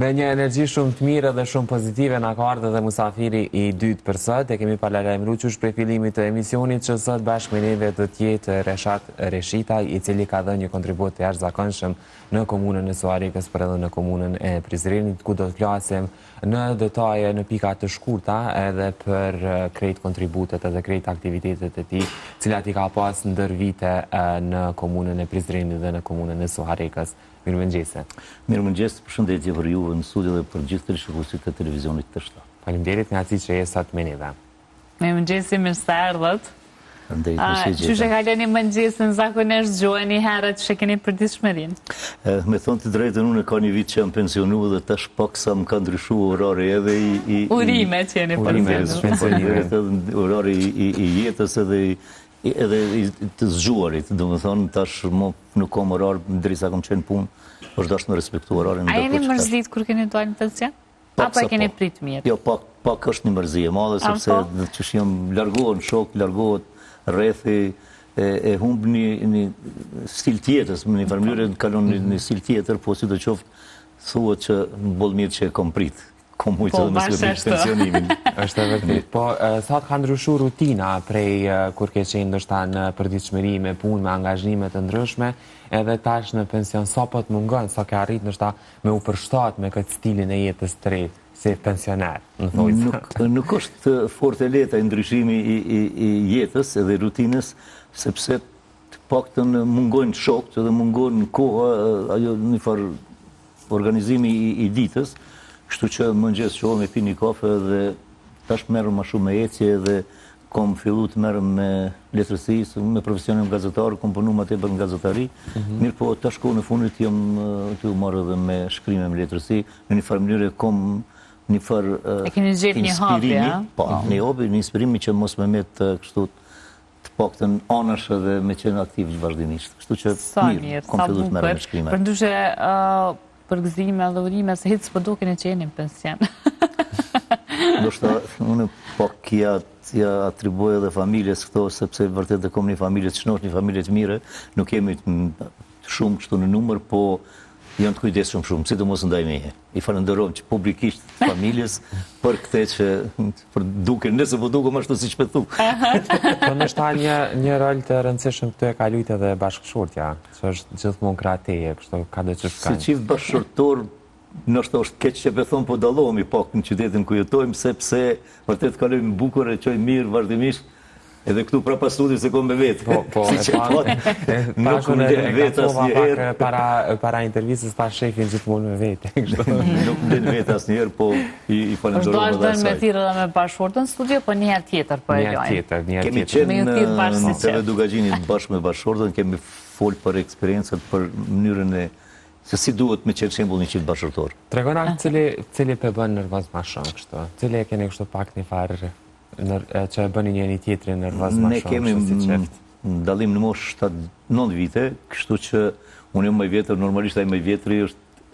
Me një energji shumë të mirë dhe shumë pozitive na ka ardhur dhe musafiri i dytë për sot. E kemi paralajmëruar qysh prej fillimit të emisionit që sot bashkë me neve do të jetë Reshat Reshita, i cili ka dhënë një kontribut të jashtëzakonshëm në komunën e Suarikës për edhe në komunën e Prizrenit, ku do të flasim në detaje në pika të shkurta edhe për krejt kontributet edhe krejt aktivitetet e tij, cilat i ka pas ndër vite në komunën e Prizrenit dhe në komunën e Suarikës. Mirëmëngjese. Mirëmëngjes, përshëndetje për juve në studio dhe për gjithë të shikuesit e televizionit të Shta. Faleminderit nga aty që je sot me neve. Mirëmëngjesi, mirë se erdhët. Qysh e kaloni mëngjesin, zakonisht gjuheni herët që keni përditshmërinë? Me thonë të drejtën, unë ka një vit që jam pensionu dhe tash paksa më ka ndryshuar orari edhe i Urimet që jeni pensionu. Orari i jetës edhe të zgjuarit, do më thonë, tash nuk kom orar, ndërsa kom qenë punë, është dashtë me respektu orarin. A jeni mërzit kur keni dalë në pension? Apo e keni prit mirë? Jo, pak është një mërzije madhe, sepse që jam largohet në shok, largohet rrethi, e humb një stil tjetës, një farmënyrë kalon një stil tjetër, po si do qoftë, thuhet që në bollë mirë që e kom prit. Kom mujtë edhe me së pensionimin. Është e vërtet. Po, sa ka ndryshu rutina prej kur ke qenë ndoshta në përditshmëri me punë, me angazhime të ndryshme, edhe tash në pension, sa po të mungon, sa ke arrit ndoshta me u përshtat me këtë stilin e jetës të re, si pensioner, në thojtë? Nuk është fort e lehtë ndryshimi i jetës edhe rutinës, sepse të paktën mungojnë shokët edhe mungojnë koha, ajo një farë organizimi i ditës. Kështu që mëngjes që me pi një kafe dhe tash merrem më shumë me ecje dhe kom fillu të merrem me letërsi, me profesionin gazetar, kom punu më tepër në gazetari. Mirë po tash kohën e fundit jam të marrë edhe me shkrime me letërsi, në një farë mënyrë kom një farë inspirimi, po, një hobi, një inspirimi që mos me met kështu të paktën anash edhe me qenë aktiv vazhdimisht. Kështu që mirë, kom fillu të merrem me shkrime. Përndryshe përgëzime dhe urime se hitë s'po duken e që jeni në pension. Do shta, unë pak kja atribuoj edhe familjes këto, sepse vërtet dhe kom një familje të shnosh, një familje të mire, nuk jemi shumë kështu në numër, po janë të kujdesshëm shumë, si të mos ndaj meje. I falenderoj që publikisht familjes për këte që për duke, nëse po duke më ashtu si që pëthu. Po nështë një rol të rëndësishëm të e ka lujtë edhe bashkëshortja, që është gjithmonë krateje, kështu ka dhe që shkajnë. Si qift bashkëshortor, nështë është keq që pëthon, po dalomi pak në qytetin ku jetojmë, sepse vërtet kalojmë bukur e qoj mirë vazhdimisht, edhe këtu prapa studi se kom me vetë. Po, nuk më len vetë asë njëherë. Para intervjisës ta shefin gjithmonë me vetë. Nuk më len vetë asë njëherë, po i falenderoj më dhe asaj. Me thirë dhe me bashkëshortën në studio, po njëherë tjetër po e lojnë. Kemi qenë në TV Dugagjinit bashkë me bashkëshortën, kemi folë për eksperiencët, për mënyrën e se si duhet me qenë shembull një qift bashkëshortor. Tregona cili pe bën nervoz ma shumë kështu, cili e keni kështu pak një farë që e bëni njëri tjetri nervoz ma shumë. Ne kemi dallim në moshë 7-9 vite, kështu që unë jam më i vjetër, normalisht ai më i vjetri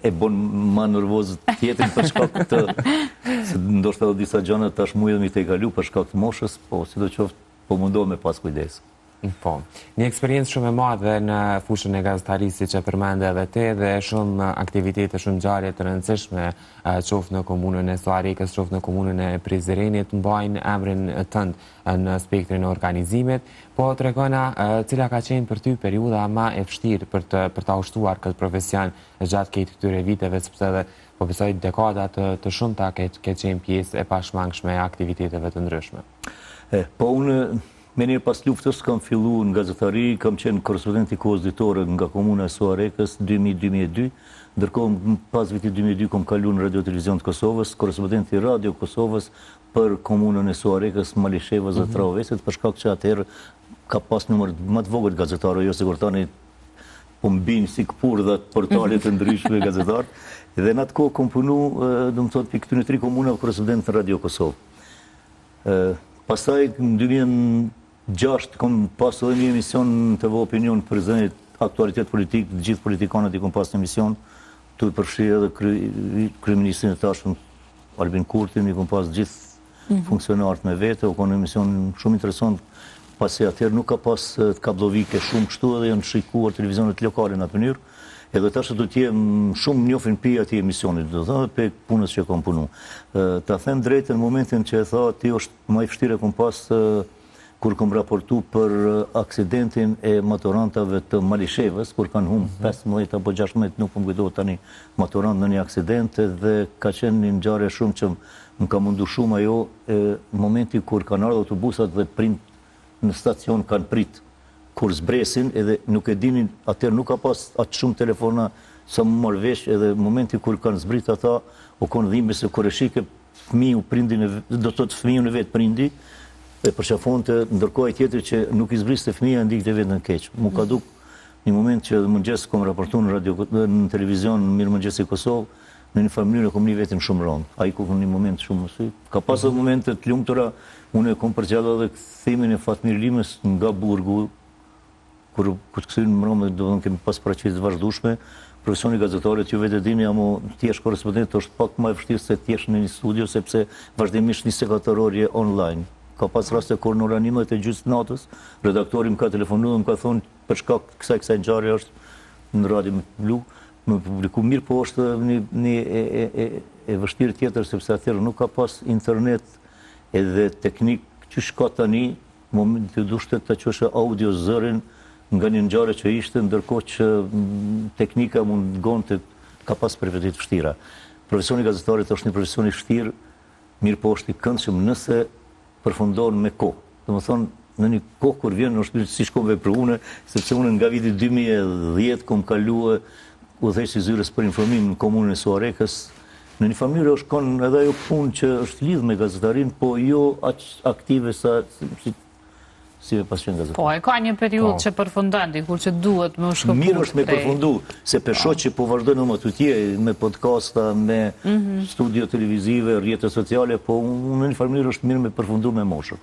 e bën më nervoz tjetrin për shkak të ndoshta edhe disa gjëra tash mundemi të kalu për shkak të moshës, po sidoqoftë po mundohem me pas kujdes. Po, një eksperiencë shumë e madhe në fushën e gazetarisë që përmende edhe te dhe shumë aktivitete, shumë ngjarje të rëndësishme qoftë në komunën e Suarikës, qoftë në komunën e Prizrenit, mbajnë emrin tënd në spektrin e organizimit, po tregona cila ka qenë për ty periudha ma e vështirë për ta ushtuar këtë profesion gjatë këtyre viteve, sepse edhe po besoj dekada të shumta ke qenë pjesë e pashmangshme e aktiviteteve të ndryshme. Po unë me njërë pas luftës kam fillu në gazetari, kam qenë korespondent i kohës ditore nga komuna e Suarikës 2000-2002, ndërkohë pas vitit 2002 kam kalu në Radio Televizion të Kosovës, korespondent i Radio Kosovës për komunën e Suarikës, Malishevës dhe Traovesit, për shkak që atëherë ka pas numër më të vogël gazetare, jo se kur tani po mbinë si këpur dhe portalet të ndryshme gazetarë, dhe në atë kohë kam punu, do më thotë, për këtyne 3 komuna korespondent në Radio Kosovë. Pastaj në 2006 kom pas edhe një emision në TV Opinion për zënit aktualitet politik, gjithë politikanët i kom pas një emision, tu i përfshi edhe kryeministrin e tashëm Albin Kurtin, i kom pas gjithë funksionarët me vete, u konë një emision shumë interesant, pasi atëherë nuk ka pas kablovike shumë kështu edhe janë shikuar televizionet lokale në atë mënyrë. Edhe tash do të jem shumë njofin pi atij emisionit, do thënë pe punës që kam punu. Ta them drejtën, në momentin që e tha ti është më i vështirë kom pas kur kom raportu për aksidentin e maturantave të Malishevës, kur kanë humbë 15 apo 16, nuk më kujtohet tani, maturant në një aksident, dhe ka qenë një ngjarje shumë që më ka mundu shumë ajo, momenti kur kanë ardhur autobusat dhe prind në stacion kanë prit kur zbresin, edhe nuk e dinin, atëherë nuk ka pas atë shumë telefona sa më marrë vesh, edhe momenti kur kanë zbrit ata, u konë dhimbje se kur e shike fëmiu prindin, do të thotë fëmiun e vet prindi, e përqafonte, ndërkohë tjetër që nuk i zbriste fëmija, ndikte vetë në keq. Mu ka duk një moment që mëngjes kom raportu në televizion në Mirë Mëngjes i Kosovë, në një farë mënyrë e kom një vetën shumë rëndë. A i ku një moment shumë mësy. Ka pasur momente të lumtura, unë e kom përgjallë edhe këthimin e Fatmir Limës nga Burgu, kur të kësyn më rëmë, do në kemi pas paraqitje të vazhdueshme. Profesioni gazetarit, ju vetë dini, amo t'jesh korrespondent është pak më e vështirë se t'jesh në një studio, sepse vazhdimisht 24 orë online. Ka pas raste kur në ora 11 e gjysmë natës, redaktori më ka telefonuar, më ka thonë për shkak kësaj ngjarje është në Radio Blu, më publiku mirë, po është një e vështirë tjetër, sepse atëherë nuk ka pas internet edhe teknik që shka tani, moment të dushtet të qëshë audio zërin nga një ngjarje që ishte, ndërkohë që teknika mund gonte, ka pas përvetit vështira. Profesioni gazetarit është një profesioni vështirë, mirë po është i këndshëm nëse përfundon me kohë. Dhe më thonë, në një kohë kur vjen, është si shkove për une, sepse une nga viti 2010 kom kalue udhëheqës i zyres për informim në komunën e Suarekës. Në një familje është konë edhe ajo punë që është lidhë me gazetarin, po jo aktive sa si me pas qenë gazetarin. Po, e ka një periudhë që përfundon, dikur që duhet me u shkëput. Mirë është me përfundu, se pesho që po vazhdojnë më të tje, me podcasta, me studio televizive, rrjetet sociale, po në një farë është mirë me përfundu me moshët.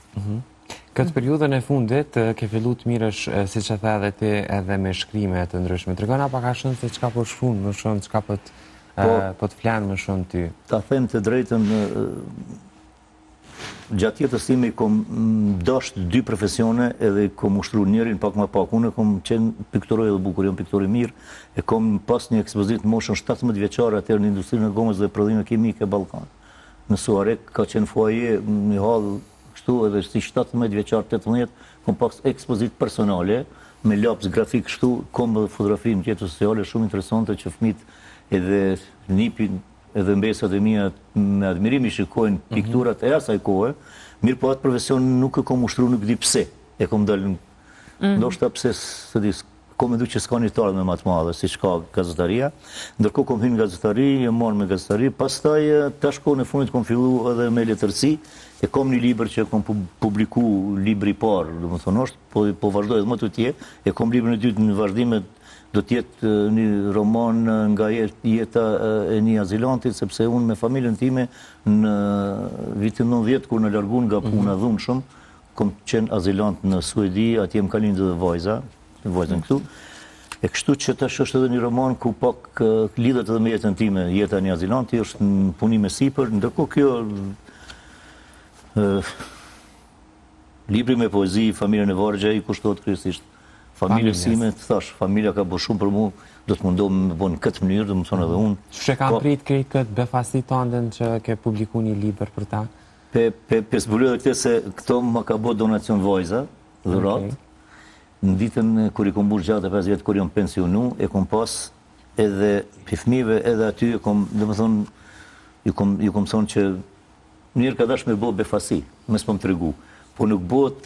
Këtë periudhën e fundit, ke fillu të mirësh, si që the edhe ti, edhe me shkrime të ndryshme. Tregona pak a shumë se çka po shkruan më shumë, çka po të flanë më shumë ty. Ta them të drejtën, gjatë jetës time kom dasht 2 profesione edhe kom ushtru njërin pak më pak. Unë kom qenë piktoroj edhe bukur, jam piktor i mirë, e kom pas një ekspozit në moshën 17 vjeçare atëherë në industrinë e gomës dhe prodhime kimike Ballkan. Në Suarek ka qenë foaje, një hall kështu edhe si 17 vjeçar, 18, kom pas ekspozit personale, me laps grafik kështu, kom edhe fotografi në tjetër sociale shumë interesante që fëmit edhe nipin edhe mbesat e mia me admirimi shikojnë pikturat e asaj kohe, mirë po atë profesion nuk e kom ushtru, nuk di pse, e kom dalë, ndoshta pse, së di, kom edu që s'ka një talë me matë madhe, si shka gazetaria, ndërko kom hinë gazetari, e marrë me gazetari, pastaj tash kohën e fundit kom fillu edhe me letërsi, e kom një libër që kom publiku libri parë, do më thonë është, po vazhdoj edhe më të tje, e kom libër në dytë në vazhdimet, do tjetë një roman nga jeta e një azilantit, sepse unë me familjen time në vitin 90, kur në largun nga puna dhunë shumë, kom qenë azilant në Suedi, atje më kalin dhe vajzën këtu. E kështu që tash është edhe një roman ku pak lidhet edhe me jetën time, jeta e një azilanti, është në punime sipër, ndërkohë kjo libri me poezi, Familjen e Vargja, i kushtohet kryesisht familjes sime, të thash, familja ka bërë shumë për mu, do të mundohem me bërë në këtë mënyrë, do më thonë edhe unë. Që kam prit krejt këtë befasi tëndën që ke publiku një liber për ta? Pe zbuluar edhe këtë se këto më ka bërë donacion vajza, dhurat, në ditën kur i kom burë gjatë 5 vjetë kur jam pensionu, e kom pas edhe për fëmijëve edhe aty, do më thonë, ju kom thonë që njërë ka dash me bërë befasi, mes po më tregu. Po nuk bëhet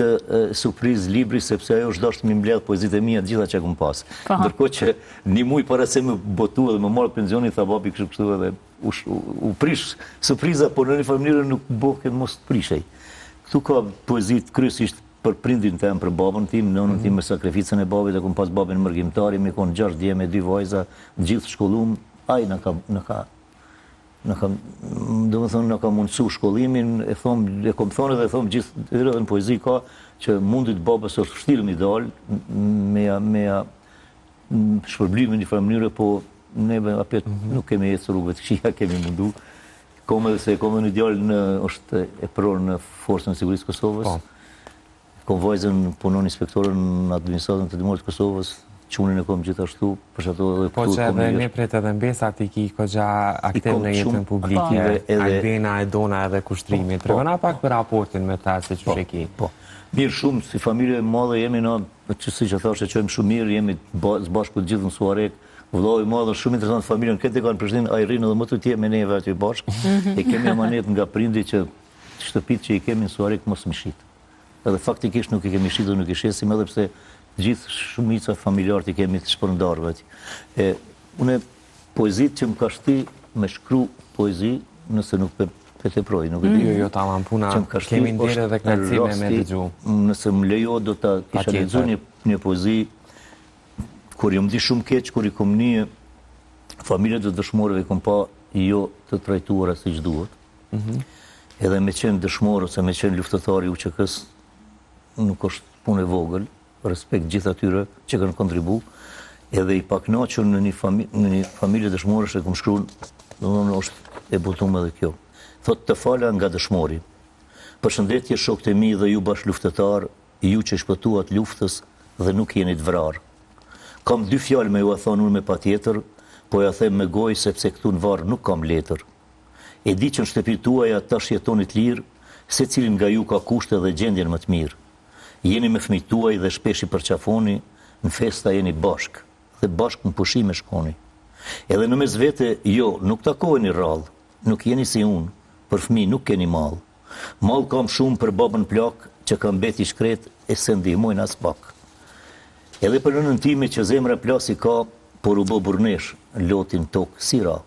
surpriz libri, sepse ajo është dashur të më mbledh poezitë e mia të gjitha që kam pas. Ndërkohë që një muaj para se më botu dhe më marr pensionin, tha babi kështu edhe u prish surpriza, por në një farë mënyrë nuk bëhet mos të prishej. Këtu ka poezitë kryesisht për prindin tim, për babën tim, nënën tim me sakrificën e babit, e kam pas babën mërgjimtari, me kon 6 dje me 2 vajza, gjithë shkollum, ai na ka do më thonë, në ka mundësu shkollimin, e kom thonë edhe e thonë gjithë edhe në poezi ka që mundit babës është vështirë mi dalë me shpërblime një farë mënyre, po neve apet nuk kemi jetë rrugëve të këshia, kemi mundu. Kom edhe se kom edhe një djallë është e prorë në Forcën e Sigurisë Kosovës. Kom vajzën punon inspektorën në administratën të dimorët Kosovës, që unë në kom gjithashtu, për që ato edhe Po që edhe ne pret edhe mbesa t'i ki këgja aktiv në jetën publike, Albena e dona edhe kushtrimit. Tregona pak për raportin me ta se që sheki. Po, mirë shumë, si familje madhe jemi në, që si që thashe qojmë shumë mirë, jemi bashkë gjithë në Suarek, vëllai madhe, shumë interesant familjen, këtë e kanë Prishtinë, Ajrinë dhe më të tje me neve aty bashkë, e kemi emanet nga prindi që shtëpit që i kemi në Suarek mos mishit. Edhe faktikisht nuk i kemi shit dhe nuk i shesim edhe pse gjithë shumica familjarët i kemi të shpërndarve. Une poezit që më ka shti me shkru poezi, nëse nuk peteproj, nuk e di. Jo, tamam, puna, kemi ndire dhe knacime me dëgju. Nëse më lejo, do të kisha lexu një poezi, kur jë më di shumë keq, kur i kom një familjet dhe dëshmorëve i kom pa jo të trajtuara si që duhet. Edhe me qenë dëshmorë, ose me qenë luftëtari UÇK-s, nuk është punë e vogël, respekt gjithë atyre që kanë kontribu, edhe i paknaqur në një familje dëshmorësh e kom shkruan, domethënë është e butuar edhe kjo. Thotë të fala nga dëshmori. Përshëndetje shokët e mi dhe ju bash luftëtar, ju që shpëtuat luftës dhe nuk jeni të vrarë. Kam dy fjalë me ju a thonë unë me patjetër, po ja them me gojë sepse këtu në varr nuk kam letër. E di që në shtëpitë tuaja tash jetonit lirë, secilin nga ju ka kushte dhe gjendjen më të mirë. Jeni me fëmijët tuaj dhe shpesh i përqafoni, në festa jeni bashk, dhe bashk në pushime shkoni. Edhe në mes vete, jo, nuk takoheni rrallë, nuk jeni si unë, për fëmijë nuk keni mall. Mall kam shumë për babën plak, që kam beti shkret e se ndihmojnë as pak. Edhe për nënën time që zemra plasi ka, por u bë burnesh, lotin tokë si ra.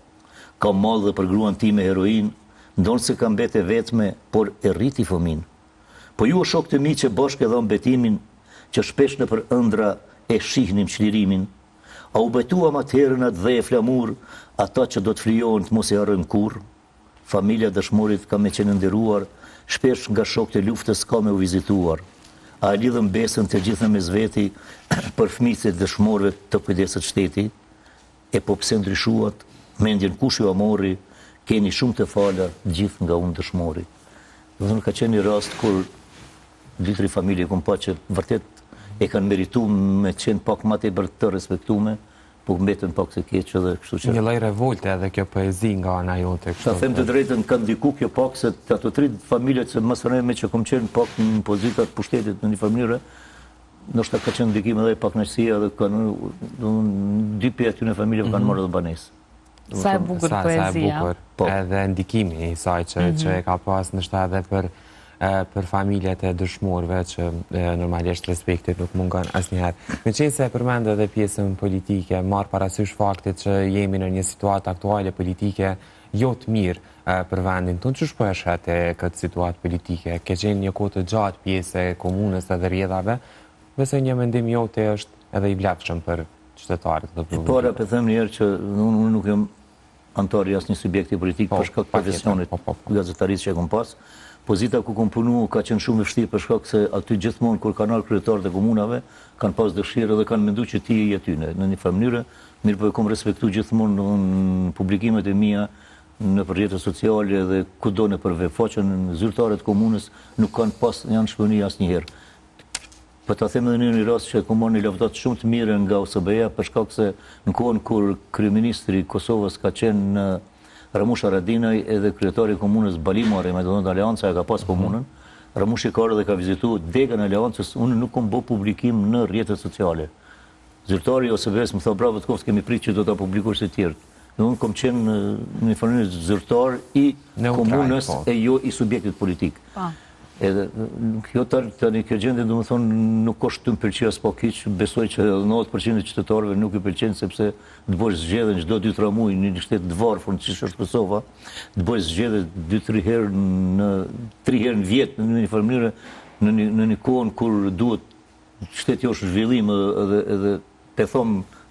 Kam mall dhe për gruan time heroin, ndonë se kam bete vetme, por e rriti fëmin. Po ju o shokë të mi që bashkë e dham betimin, që shpesh në për ëndra e shihnim qlirimin, a u betuam atëherën atë dhe e flamur, ata që do të flijohen të mos e harrojmë kur, familja dëshmorit ka me qenë nderuar, shpesh nga shokët e luftës ka me u vizituar. A lidhëm besën të gjithë në mes veti, për fëmijët e dëshmorëve të kujdeset shteti, e po pse ndryshuat, mendjen kush ju amori, keni shumë të fala gjithë nga unë dëshmori. Dhe nuk ka qenë një rast kur ditri familje kom pa që vërtet e kanë meritu me qenë pak ma tepër të respektume, po mbetën pak se keq edhe kështu që... Një lloj revolte edhe kjo poezi nga ana jote. Ta them të drejtën, kanë ndiku kjo pak se të ato tri familjet se mas rreme që kom qenë pak në pozitat pushtetit në një familje, ndoshta ka qenë ndikim edhe pak nësia dhe kanë dy pjesë aty në familje kanë marrë edhe banesë. Sa e bukur poezia. Edhe ndikimi i saj që e ka pas nështë edhe për familjet e dëshmorëve që normalisht respektit nuk mungon asnjëherë. Me qenë se e përmendë edhe pjesën politike, marë parasysh faktit që jemi në një situatë aktuale politike jo të mirë për vendin tonë, që shpo e shet e këtë situatë politike? Ke qenë një kohë të gjatë pjesë e komunës edhe rrjedhave, nëse një mendim jote është edhe i vlefshëm për qytetarët të provincës? Para për them njerë që unë nuk jam antar i asnjë subjekti politik për shkak profesionit gazetarisë që e kom pas. Pozita ku kom punu ka qenë shumë vështirë për shkak se aty gjithmonë kur kanë ardhur kryetarët e komunave kanë pas dëshirë dhe kanë menduar që ti je aty në një farë mënyrë, mirë po e kom respektuar gjithmonë në publikimet e mia në rrjetet sociale dhe kudo në për faqen zyrtarët e komunës nuk kanë pas janë shpëni asnjëherë. Po ta them edhe në një rast që kom marrë një lavdat shumë të mira nga OSBE për shkak se në kohën kur kryeministri i Kosovës ka qenë Ramush Haradinaj edhe kryetari i komunës Balimari, me të Aleanca e ka pas komunën, Ramush i ka ardhur dhe ka vizituar degën e Aleancës, unë nuk kam bë publikim në rrjetet sociale. Zyrtari i OSBE-s më tha bravo të kohës kemi pritur që do ta publikosh të tjerë. Unë kam qenë në një farë zyrtar i komunës e jo i subjektit politik. Edhe kjo tani kjo gjendje domethënë nuk është të më pëlqej as pak hiç, besoj që 90% e qytetarëve nuk i pëlqen sepse të bësh zgjedhje çdo 2-3 muaj në një shtet të varfër siç është Kosova, të bësh zgjedhje 2-3 herë në 3 herë në vit në një farë mënyrë në një kohë kur duhet shteti josh zhvillim edhe të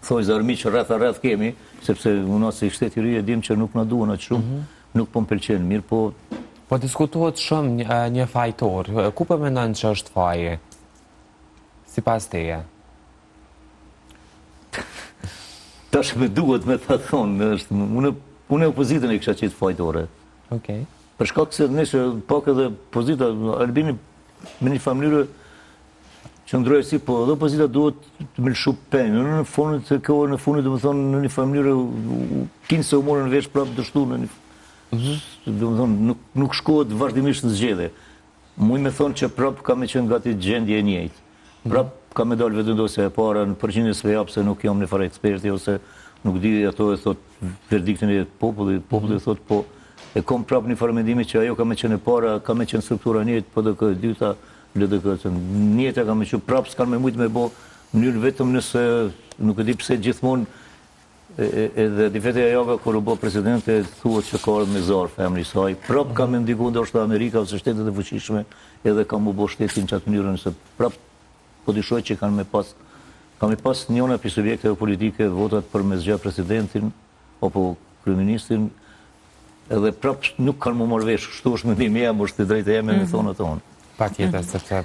thoj zarmi që rreth kemi, sepse unë si shteti i ri e dim që nuk na duan aq shumë, nuk po më pëlqen mirë, Po diskutohet shumë një fajtor. Ku po mendon që është faji? Sipas teje? Tash më duhet me ta thonë, unë opozitën e kisha qenë fajtore. Okej. Për shkak se nëse pak edhe pozita Albini me një familje qëndroj si po, dhe opozita duhet të me lëshu penjë. Në fundit të kohë, në fundit, dhe më thonë, në një familje, kinë se u morën në vesh prapë dështu në një... Dhe më thonë, nuk shkohet vazhdimisht në zgjede. Muj me thonë që prapë ka me qenë gati gjendje e njëjtë. Prapë ka me dalë vetëndosja e para, në përgjindjes me japë se nuk jam një farë eksperti, ose nuk di ato e thot verdiktin e populli e thot po, e kom prapë një farë mendimi që ajo ka me qenë e para, ka me qenë struktura njëjtë, po dhe këtë dyta, LDK, njëta ka me që prapë s'kan me mujtë me bo njërë vetëm nëse nuk e di pse gjithmonë edhe difetja jave kër u bo presidente thuhet që ka ardhë me zarë femri saj. Prapë ka me ndiku ndoshta Amerika ose shtetet e fuqishme edhe ka mu bo shtetin që atë njërën se prapë po dishoj që kanë me pas njona për subjekteve politike votat për me zgja presidentin apo kryeministin edhe prapë nuk kanë mu marrë vesh, kështu është mendimi jam, është të drejtë jeme me thonë atë onë. Pa tjetër, sepse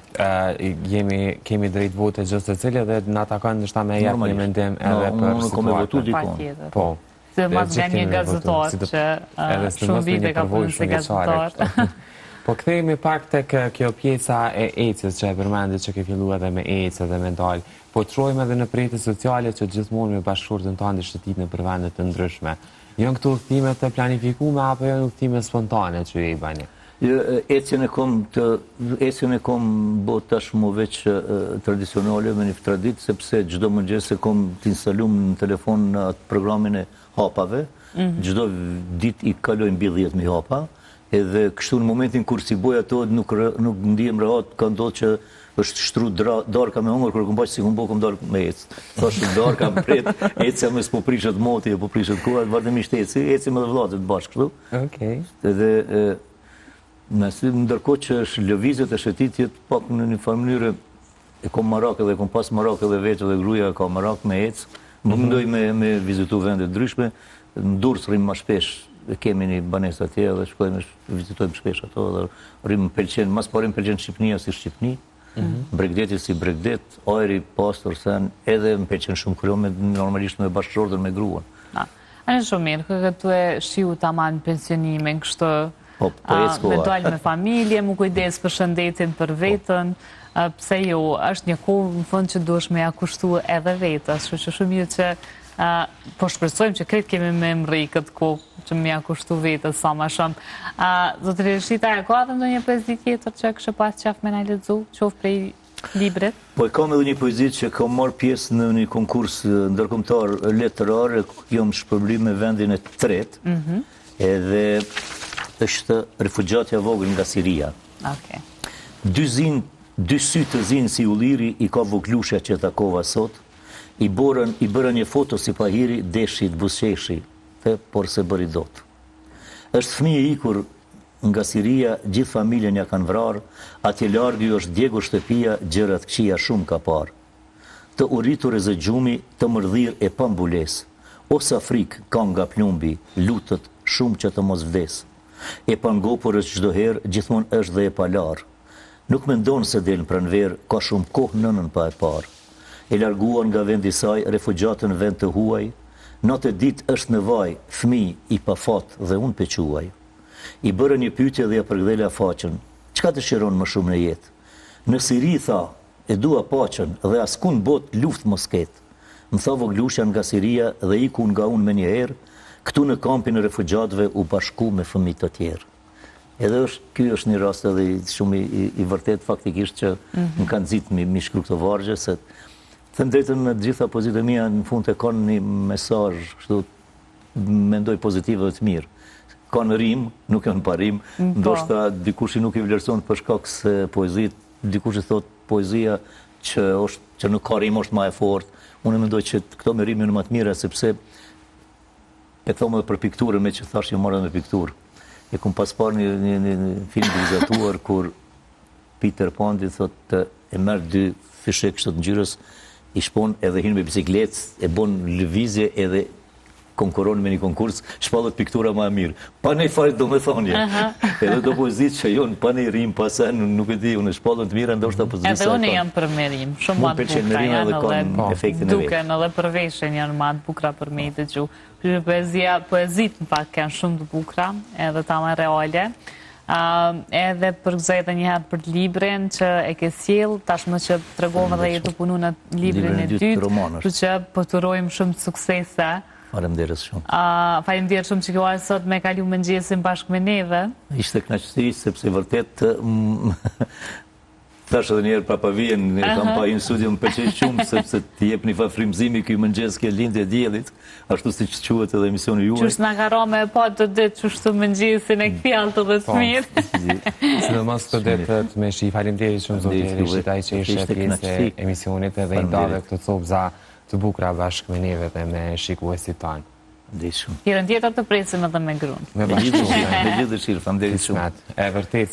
kemi drejt vote gjithë të cilë dhe në takon nështa me jep një mendim edhe për situatë. Pa tjetër. Po. Se mas nga një gazetar që shumë vite ka punë si gazetar. Po kthehemi pak tek kjo pjesa e ecës që e përmendit që ke fillu edhe me ecë dhe me dalë. Po trojmë edhe në rrjetet sociale që gjithmonë me bashkëshortën tonë shëtit në përvendet të ndryshme. Janë këto udhëtime të planifikuara apo janë udhëtime spontane që ju i bani? Ecjen e kom bo tashmë veç tradicionale me një tradit, sepse gjdo mëngjes e kom t'installum në telefon në atë programin e hapave, gjdo dit i kaloj mbi 10.000 hapa, edhe kështu në momentin kur si boj ato nuk ndihem rehat, ka ndodhë që është shtru darka me hongër, kërë këmë baqë si këmë bo këmë darka me ecë. Thashtë darka më pret, ecëja me s'po prishet moti, po prishet koha, vazhdimisht ecë me dhe vlazët bashkë kështu. Edhe nësi ndërkohë që është lëvizjet e shëtitjet pak në një mënyrë e kom marak edhe kom pas marak edhe vetë dhe gruja ka marak me ecë, më mendoj me vizitu vendet ndryshme, në Durrës rrim ma shpesh, kemi një banesë atje dhe shkojmë vizitojmë shpesh ato dhe rrim pëlqen, mas parim pëlqen Shqipnia si Shqipni, Bregdeti si Bregdet, ajri, pastor, sen, edhe më pëlqen shumë kërjo normalisht me bashkëshortën me gruan. Anë shumë mirë, këtu e shiu taman pensionimin, kështë me dalë me familje, mu kujdes për shëndetin për vetën, pse jo, është një kohë në fund që duesh me ja kushtu edhe vetës, që shumë mirë që po shpresojmë që kretë kemi me mri këtë kohë që me ja kushtu vetës sa ma shumë. Zotëri Reshita, e ka dhe ndonjë poezi tjetër që kështë pas qaf me na lexu, qoftë prej librit? Po e kam edhe një poezi që kam marrë pjesë në një konkurs ndërkombëtar letërar, jam shpërblim me vendin e tretë, edhe është refugjatja vogël nga Siria. Dy sy të zinë si ulliri i ka voglusha që takova sot, i bërën një foto si pahiri, deshit, busqeshi, por se bëri dot. Është fëmijë ikur nga Siria, gjithë familjen ja kanë vrarë, atje largë ju është djegu shtëpia, gjërat këqia shumë ka parë. Të uritur e zëgjumi, të mërdhir e pambules, ose Afrik ka nga plumbi, lutët shumë që të mos vdes. E pangopur është gjdoherë, gjithmon është dhe e palar. Nuk me ndonë se delën pranver, ka shumë kohë nënën pa e parë. E larguan nga vendi saj, refugjatën vend të huaj, natë e dit është në vaj, fmi i pa fat dhe unë pequaj. I bërë një pyetje dhe ja përgdhela faqen, qka të shiron më shumë në jetë? Në Siri, tha, e dua paqen dhe askun bot luft mosket. Më tha voglusha nga Siria dhe iku nga unë me një herë, këtu në kampin e refugjatëve u bashku me fëmijë të tjerë. Edhe ky është një rast edhe shumë i vërtet faktikisht që më kanë nxitë mi shkru këto vargje, se them drejtën në gjitha pozitë mia në fund e kanë një mesazh, kështu mendoj pozitiv dhe të mirë. Kanë rim, nuk janë pa rim, ndoshta dikush i nuk i vlerëson për shkak se poezit, dikush i thot poezia që nuk ka rim është më e fortë. Unë mendoj që këto me rimin më të mira sepse e thomë edhe për pikturën, me që thash që marrën me pikturë. E kum pas parë një film vizatuar kur Peter Pandi thot e merr dy fishe kështu të ngjyrës, i shpon edhe hin me bicikletë, e bën lëvizje edhe konkuron me një konkurs, shpallët piktura më e mirë. Pa ne fare domethënie. Edhe do poezit që jon pa ne rim, pa sa nuk e di, unë shpallën të mira ndoshta po edhe unë jam për merim, shumë më të bukura janë edhe duken edhe për veshjen janë më të bukura për me i dëgju. Poezit në fakt kanë shumë të bukura, edhe ta më reale. edhe përgëzoj edhe njëherë për librin që e ke sjell, tashmë që tregove dhe jetu punu në librin e dytë, kështu që po të urojmë shumë suksese. Faleminderit shumë. Faleminderit shumë që kjo ardhë sot me kalu mëngjesin bashkë me neve. Ishte kënaqësi sepse vërtet thash edhe njerë papavijen, kam pa i në studio më pëlqej shumë, sepse të jep një frymëzimi këj mëngjes ke lindje e diellit, ashtu si që quhet edhe emisioni juaj. Qështë nga ka ra me pa të ditë qështu mëngjesin e këpjallë të dhe smirë. Sidomos të ditë të me shi, faleminderit shumë zoti Reshitaj që ishe pjesë e emisionit edhe i dave këtë copza të bukra bashkë me neve dhe me shikuesit tanë. Herën tjetër të presim edhe me grunë. Me bashkë. Me gjithë dëshirë, faleminderit shumë. E vërtet.